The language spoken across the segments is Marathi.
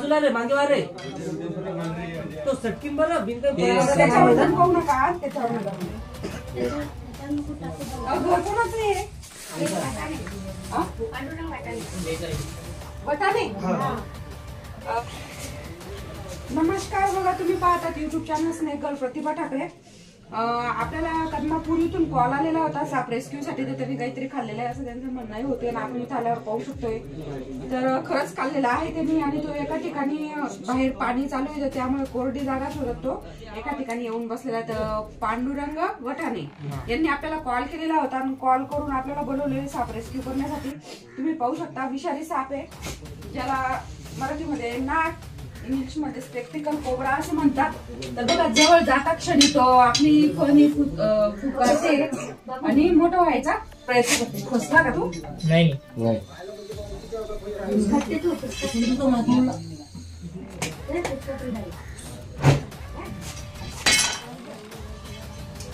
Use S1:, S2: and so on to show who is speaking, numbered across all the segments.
S1: बाजूला रे मागे वार रे तो सटकिन बरं बिंद
S2: त्याच्यावर पाहू नका त्याच्यावर वटाणे नमस्कार बघा तुम्ही पाहतात युट्यूब चॅनल स्नेक प्रतिभा ठाकरे आपल्याला कदमापुरीतून कॉल आलेला होता साप रेस्क्यू साठी तर त्यांनी काहीतरी खाल्लेलं आहे असं त्यांचं म्हणणं होते आणि आपण इथे आल्यावर पाहू शकतोय तर खरंच खाल्लेला आहे त्यांनी आणि तो एका ठिकाणी बाहेर पाणी चालू आहे त्यामुळे कोरडी जागा शोधत तो एका ठिकाणी येऊन बसलेला तर पांडुरंग वटाणे यांनी आपल्याला कॉल केलेला होता आणि कॉल करून आपल्याला बोलवलेले साप रेस्क्यू करण्यासाठी तुम्ही पाहू शकता विषारी साप आहे ज्याला मराठीमध्ये नाग इंग्लिश मध्ये स्पेक्टिकल कोबरा असं म्हणतात तर बघा जवळ जाता क्षणी तो आपली फणी फुकते आणि मोठा व्हायचा प्रयत्न करते फसला का तू
S1: नाही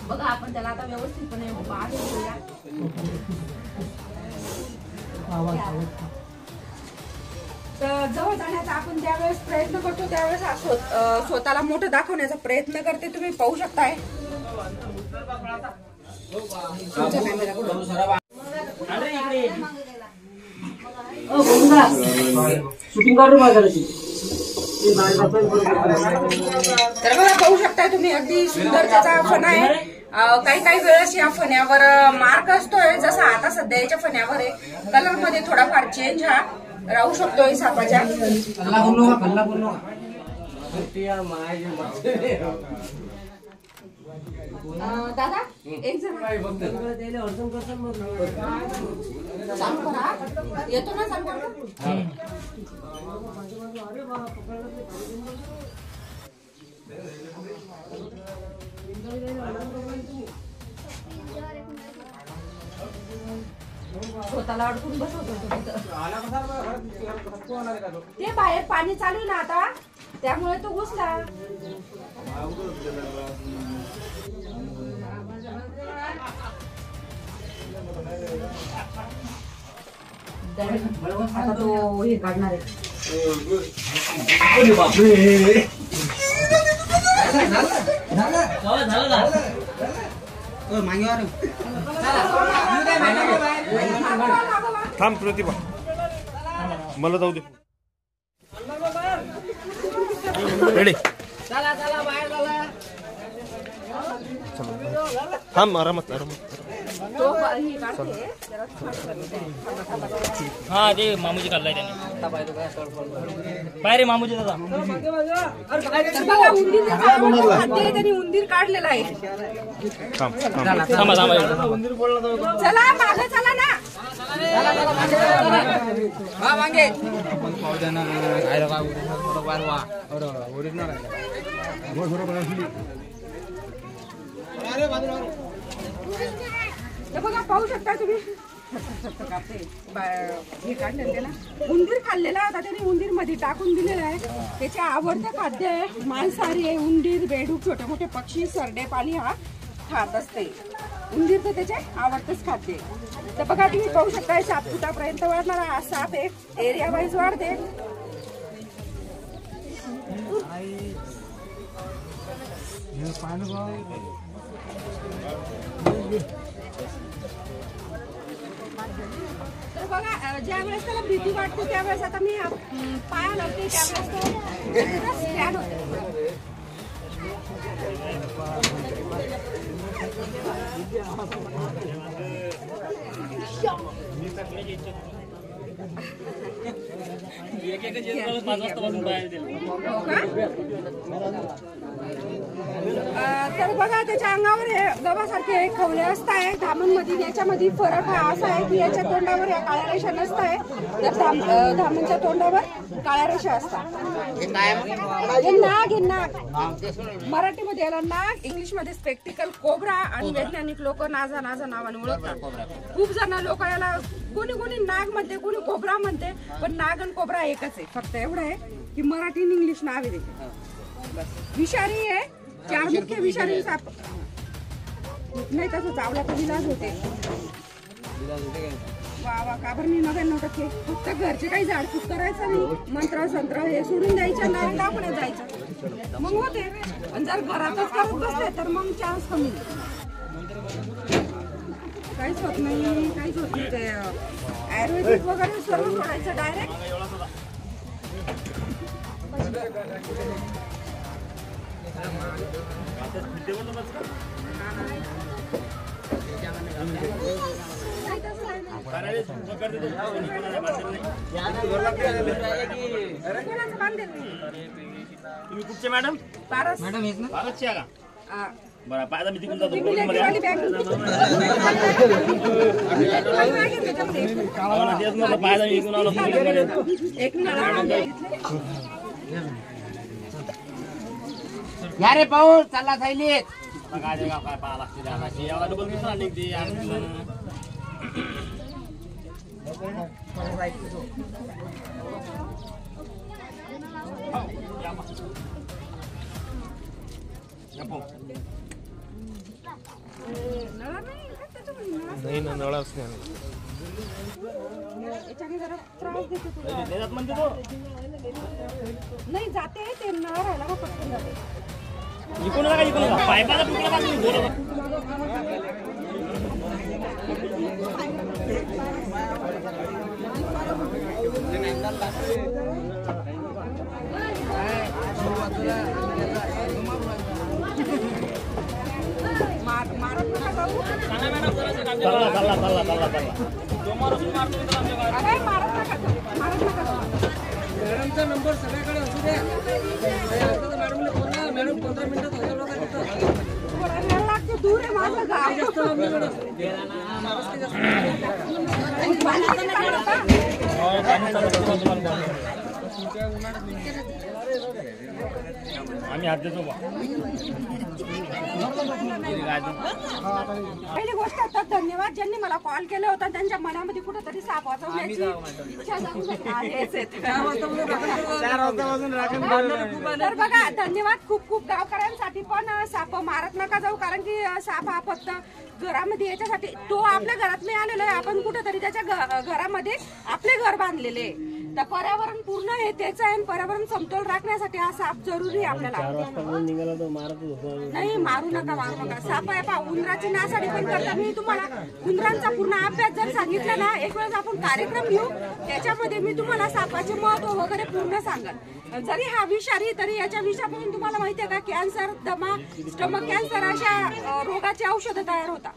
S2: बघा आपण त्याला आता व्यवस्थितपणे बाहेर घेऊया तर जवळ जाण्याचा आपण ज्यावेळेस प्रयत्न करतो त्यावेळेस स्वतःला मोठं दाखवण्याचा प्रयत्न करते तुम्ही पाहू शकताय तर बघा पाहू शकताय तुम्ही अगदी सुंदर त्याचा फणा आहे काही काही वेळेस या फण्यावर मार्क असतोय जसा आता सध्या याच्या फण्यावर आहे कलर मध्ये थोडाफार चेंज हा राहू शकतोय सापाच्या दादा एक जण येतो ना स्वतःला अडकून बसवतो ते बाहेर पाणी चालू ना आता त्यामुळे तो घुसला आता तो हे काढणार आहे
S3: थांब प्रतिभा मला जाऊ दे रेडी थांब आरामात
S1: हा ते मामूजी काढलाय त्याने पाय रे मामूजी दादा
S2: त्यांनी उंदीर काढलेला आहे चला मागे चला ना मागे बघा पाहू शकता तुम्ही हे काढलेलं ना उंदीर खाल्लेला होता त्याने उंदीर मध्ये टाकून दिलेला आहे त्याचे आवडतं खाद्य आहे मांसाहारी आहे उंदीर बेडूक छोटे मोठे पक्षी सरडे पाली हा खात असते उंदीर तर त्याचे आवडतंच खाद्य तर बघा तुम्ही पाहू शकता 7 फुटापर्यंत वाढणारा हा साप आहे एरिया वाईज वाढते तर बघा ज्या वेळेस त्याला भीती वाटते त्यावेळेस आता मी पाया लावते त्यावेळेस तो स्टँड होते तर बघा त्याच्या अंगावर हे गव्हासारखे खवले असताय धामणमध्ये याच्यामध्ये फरक हा असा आहे की याच्या तोंडावर या काळ्या रेषा नसताय तर धामणच्या तोंडावर काळ्या रेषा असतात नाग हे नाग मराठीमध्ये याला नाग इंग्लिश मध्ये स्पेक्टिकल कोबरा आणि वैज्ञानिक लोक नाजा नाजा नावाने ओळखतात खूप जण लोक याला कोणी कोणी नाग म्हणते कोणी कोबरा म्हणते पण नाग आणि कोबरा एकच आहे फक्त एवढं आहे की मराठी आणि इंग्लिश नाव आहे त्याचे विषारी आहे 4 मुख्य विषारी साप नाही तसं चावला तर विलाज होते वा का बरं 99% फक्त घरचे काही झाडफूक करायचं नाही, मंत्र संत्र हे सोडून द्यायचं, नाही दाखवण्यात जायचं, मग होते. आणि जर घरातच करत बसले तर मग चान्स कमी. काहीच होत नाही, काहीच होत नाही. ते आयुर्वेदिक वगैरे सर्व सोडायचं डायरेक्ट.
S1: तुम्ही कुठचे मॅडम?
S2: पारस
S1: भारतची आहे का? बरं पाहिजे मी तिकडून जातो.
S4: या रे पाऊल चालला थैलीत.
S1: काय पाहा लागते एवढा डबल दिसला निघते.
S3: नाही ना नळाच नाही.
S2: याच्याने जरा त्रास देतो तुला.
S1: देतात म्हणते तो.
S2: नाही जाते ते नळ राहायला का पटकन जाते.
S1: इकडून नका इकडून नका. पायपाला तुकडा का तुम्ही बोलत?
S2: मारत नका जाऊ.
S1: चालला चालला चालला चालला चालला.
S2: अरे मारत नका जाऊ, मारत नका जाऊ.
S4: मॅडमचा नंबर सगळ्याकडे असू द्या. मॅडमने बोलला मॅडम 15 मिनिटात हजर होता तिथं.
S2: थोडा वेळ लागतो, दूर आहे माझं गाव.
S4: जास्त आमच्याकडं
S1: आम्ही हात देतो.
S2: पहिली गोष्ट तर धन्यवाद ज्यांनी मला कॉल केला होता. त्यांच्या मनामध्ये कुठेतरी साप वाचवण्याची इच्छा जाऊन तर बघा धन्यवाद खूप खूप गावकऱ्यांसाठी. पण साप मारत नका जाऊ, कारण की साप हा फक्त घरामध्ये याच्यासाठी तो आपल्या घरात नाही आलेला आहे. आपण कुठेतरी त्याच्या घरामध्ये आपले घर बांधलेले आहे. तर पर्यावरण पूर्ण हे त्याचं आहे. पर्यावरण समतोल राखण्यासाठी हा साप जरुरी आहे आपल्याला. नाही मारू नका, मारू नका. साप आहे पहा, उंदराची नासाडी पण करता. मी तुम्हाला उंदरांचा पूर्ण अभ्यास जर सांगितला ना, एक वेळेस आपण कार्यक्रम घेऊ त्याच्यामध्ये मी तुम्हाला सापाचे महत्व वगैरे पूर्ण सांगेन. जरी हा विषारी तरी याच्या विषापासून तुम्हाला माहिती आहे का कॅन्सर, दमा, स्टमक कॅन्सर अशा रोगाची औषधं तयार होतात.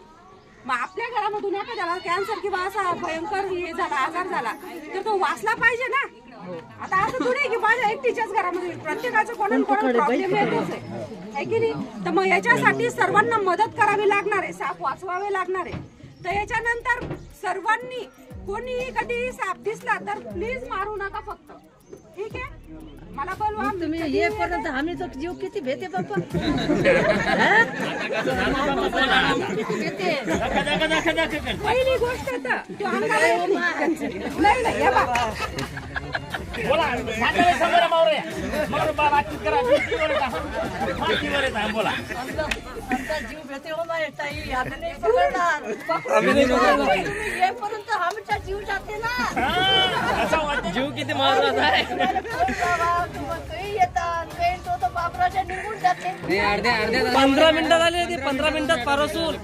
S2: मग आपल्या घरामधून एखाद्याला कॅन्सर किंवा असा भयंकर हे झाला आजार झाला तर तो वाचला पाहिजे ना. आता असं थोडी की माझ्या एकटीच्याच घरामध्ये प्रत्येकाचं कोणाला प्रॉब्लेम येतोच आहे की नाही. तर मग याच्यासाठी सर्वांना मदत करावी लागणार आहे, साप वाचवावे लागणार आहे. तर याच्यानंतर सर्वांनी कोणीही कधी साप दिसला तर प्लीज मारू नका फक्त, ठीक आहे. मला बोलवा.
S5: तुम्ही येईपर्यंत आम्ही तर जीव किती भेटे बाप्पा.
S2: पहिली गोष्ट तर तो अंगाला नाही नाही या बा.
S1: बोला सांगा मावरे मग बातचीत करा. बोला
S5: आमचा जीव भेटे हो नाही ताई. आम्ही नाही पकडणार. येईपर्यंत आमचा जीव जाते ना.
S1: जीव किती महत्वाचा आहे.
S5: काही येतात काही तो बापराच्या निघून जाते.
S4: 15 मिनिटं झाले ते 15 मिनिटात पारोसून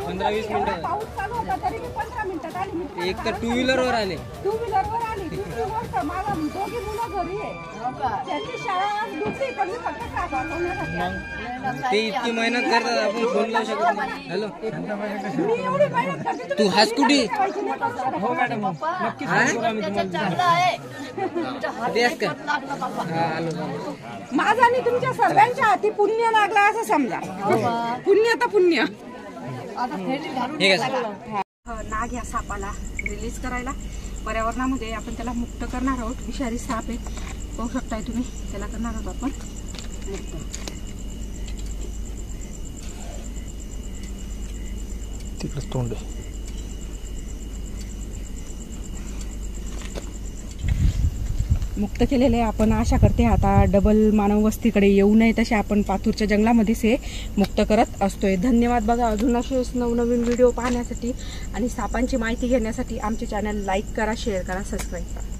S2: 15-20 मिनिटं पाऊस चालू होता तरी मी 15 मिनिटात आली.
S4: एक तर 2 व्हीलरवर आले.
S2: 2 व्हीलरवर आली. दुसरी गोष्ट मला दोघी मुलं घरी आहे. त्यांची शाळा आज दुसरी पण मी फक्त साप वाचवण्यासाठी.
S4: ते इतकी मेहनत करतात आपण फोन लावू शकत नाही. हॅलो
S2: मी एवढी मेहनत करते.
S4: तू हास कुठे
S5: हो मॅडम नक्की चांगलं आहे.
S4: देस का
S2: माझा आणि तुमच्या सर्वांच्या हाती पुण्य लागला असं समजा. पुण्य तर पुण्य. नाग या सापाला रिलीज करायला पर्यावरणामध्ये आपण त्याला मुक्त करणार आहोत. विषारी साप आहे पाहू शकताय तुम्ही. त्याला करणार आहोत आपण मुक्त.
S3: तिकडेच तोंड आहे.
S2: मुक्त केलेले आहे. आपण आशा करते आता डबल मानव वस्तीकडे येऊ नये तसे आपण पाथूरच्या जंगलामध्येच हे मुक्त करत असतोय. धन्यवाद. बघा अजून असेच नवनवीन व्हिडिओ पाहण्यासाठी आणि सापांची माहिती घेण्यासाठी आमचे चॅनल लाईक करा, शेअर करा, सबस्क्राईब करा.